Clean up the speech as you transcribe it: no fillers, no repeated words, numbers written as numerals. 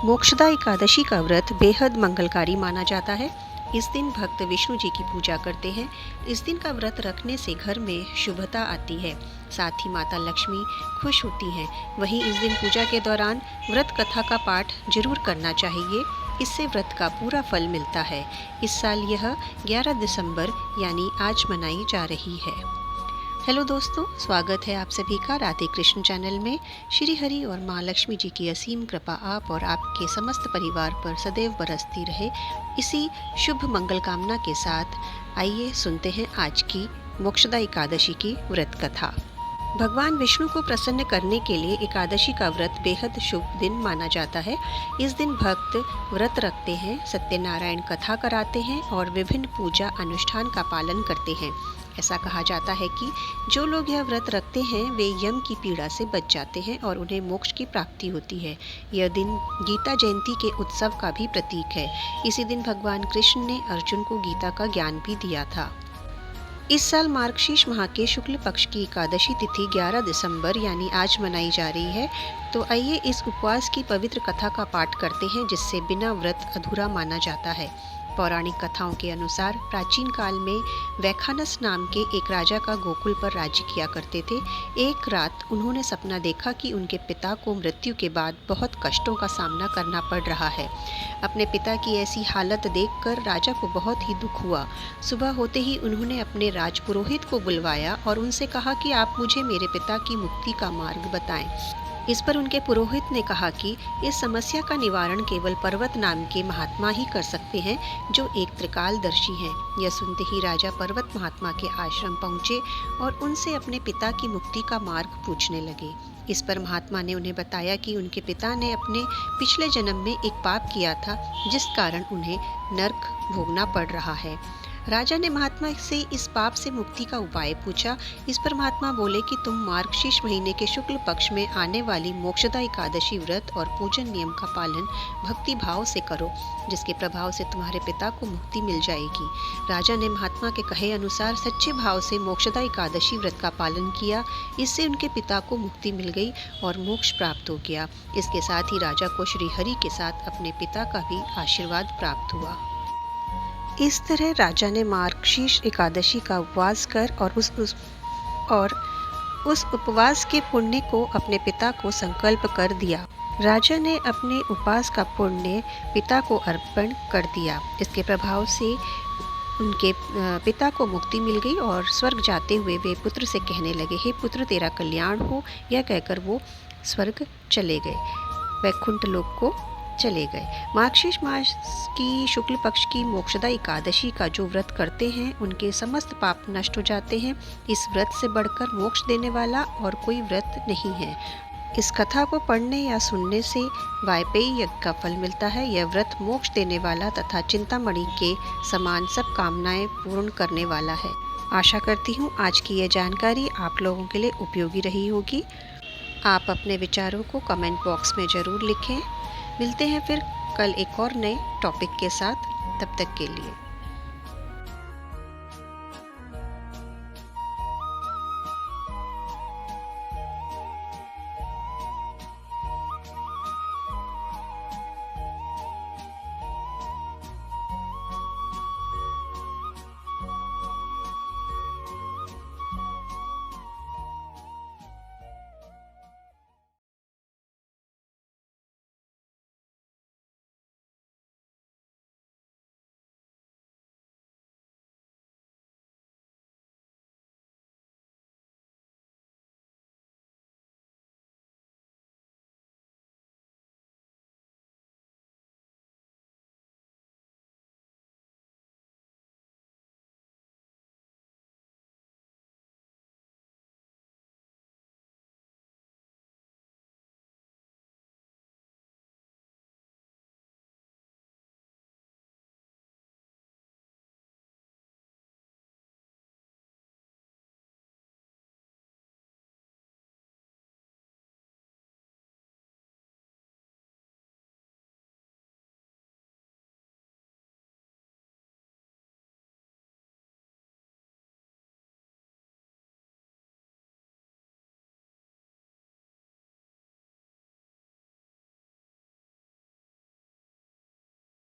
मोक्षदा एकादशी का व्रत बेहद मंगलकारी माना जाता है। इस दिन भक्त विष्णु जी की पूजा करते हैं। इस दिन का व्रत रखने से घर में शुभता आती है, साथ ही माता लक्ष्मी खुश होती हैं। वहीं इस दिन पूजा के दौरान व्रत कथा का पाठ जरूर करना चाहिए, इससे व्रत का पूरा फल मिलता है। इस साल यह 11 दिसंबर यानी आज मनाई जा रही है। हेलो दोस्तों, स्वागत है आप सभी का राधे कृष्ण चैनल में। श्री हरि और माँ लक्ष्मी जी की असीम कृपा आप और आपके समस्त परिवार पर सदैव बरसती रहे। इसी शुभ मंगल कामना के साथ आइए सुनते हैं आज की मोक्षदा एकादशी की व्रत कथा। भगवान विष्णु को प्रसन्न करने के लिए एकादशी का व्रत बेहद शुभ दिन माना जाता है। इस दिन भक्त व्रत रखते हैं, सत्यनारायण कथा कराते हैं और विभिन्न पूजा अनुष्ठान का पालन करते हैं। ऐसा कहा जाता है कि जो लोग यह व्रत रखते हैं वे यम की पीड़ा से बच जाते हैं और उन्हें मोक्ष की प्राप्ति होती है। यह दिन गीता जयंती के उत्सव का भी प्रतीक है। इसी दिन भगवान कृष्ण ने अर्जुन को गीता का ज्ञान भी दिया था। इस साल मार्गशीर्ष माह के शुक्ल पक्ष की एकादशी तिथि 11 दिसंबर यानी आज मनाई जा रही है। तो आइए इस उपवास की पवित्र कथा का पाठ करते हैं, जिससे बिना व्रत अधूरा माना जाता है। पौराणिक कथाओं के अनुसार प्राचीन काल में वैखानस नाम के एक राजा का गोकुल पर राज्य किया करते थे। एक रात उन्होंने सपना देखा कि उनके पिता को मृत्यु के बाद बहुत कष्टों का सामना करना पड़ रहा है। अपने पिता की ऐसी हालत देखकर राजा को बहुत ही दुख हुआ। सुबह होते ही उन्होंने अपने राजपुरोहित को बुलवाया और उनसे कहा कि आप मुझे मेरे पिता की मुक्ति का मार्ग बताएं। इस पर उनके पुरोहित ने कहा कि इस समस्या का निवारण केवल पर्वत नाम के महात्मा ही कर सकते हैं, जो एक त्रिकालदर्शी हैं। यह सुनते ही राजा पर्वत महात्मा के आश्रम पहुंचे और उनसे अपने पिता की मुक्ति का मार्ग पूछने लगे। इस पर महात्मा ने उन्हें बताया कि उनके पिता ने अपने पिछले जन्म में एक पाप किया था, जिस कारण उन्हें नरक भोगना पड़ रहा है। राजा ने महात्मा से इस पाप से मुक्ति का उपाय पूछा। इस पर महात्मा बोले कि तुम मार्गशीर्ष महीने के शुक्ल पक्ष में आने वाली मोक्षदा एकादशी व्रत और पूजन नियम का पालन भक्ति भाव से करो, जिसके प्रभाव से तुम्हारे पिता को मुक्ति मिल जाएगी। राजा ने महात्मा के कहे अनुसार सच्चे भाव से मोक्षदा एकादशी व्रत का पालन किया। इससे उनके पिता को मुक्ति मिल गई और मोक्ष प्राप्त हो गया। इसके साथ ही राजा को श्री हरि के साथ अपने पिता का भी आशीर्वाद प्राप्त हुआ। इस तरह राजा ने मार्गशीर्ष एकादशी का उपवास कर और उस उपवास के पुण्य को अपने पिता को संकल्प कर दिया। राजा ने अपने उपवास का पुण्य पिता को अर्पण कर दिया। इसके प्रभाव से उनके पिता को मुक्ति मिल गई और स्वर्ग जाते हुए वे पुत्र से कहने लगे, हे पुत्र, तेरा कल्याण हो। यह कहकर वो स्वर्ग चले गए, वैकुंठ लोक को चले गए। मार्गशीर्ष मास की शुक्ल पक्ष की मोक्षदा एकादशी का जो व्रत करते हैं उनके समस्त पाप नष्ट हो जाते हैं। इस व्रत से बढ़कर मोक्ष देने वाला और कोई व्रत नहीं है। इस कथा को पढ़ने या सुनने से वाजपेयी यज्ञ का फल मिलता है। यह व्रत मोक्ष देने वाला तथा चिंतामणि के समान सब कामनाएं पूर्ण करने वाला है। आशा करती हूँ आज की यह जानकारी आप लोगों के लिए उपयोगी रही होगी। आप अपने विचारों को कमेंट बॉक्स में ज़रूर लिखें। मिलते हैं फिर कल एक और नए टॉपिक के साथ। तब तक के लिए